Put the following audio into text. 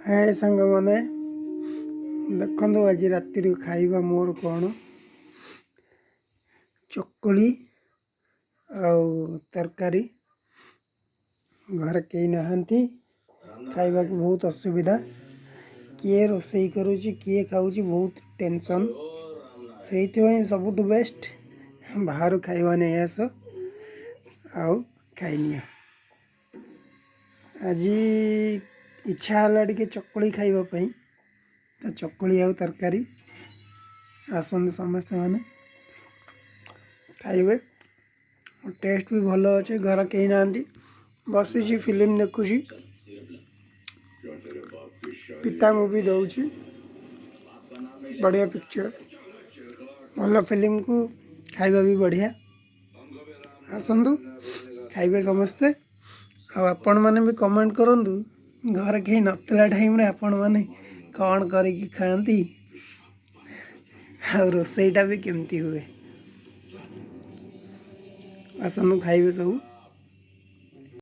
हाय सांग मैंने देखो आज राति खाइबा मोर कौन चकुली तरकारी घर कई नहांती खाइबा को बहुत असुविधा किए रोसई करुच्ची किए खाऊची बहुत टेंशन से सबुठ बेस्ट बाहर खाइबा नहीं आस आउ खाइनियो आज इच्छा है टे चकुली खाइबापी तो चकुली आउ तरकारी आसते समस्ते मैंने खाइबे टेस्ट भी भल अच्छे घर कहीं ना बसी फिल्म देखुची पिता मूवी दौची बढ़िया पिक्चर भल फिल्म को खाइबा भी बढ़िया आसतु खाइबे समस्ते आपण मैंने भी कमेंट करूँ घर कहीं नतला टाइम रे आपण मैंने कौन करिकी खाती आ रोसईटा भी केमती हुए आसतु खाइबे सब।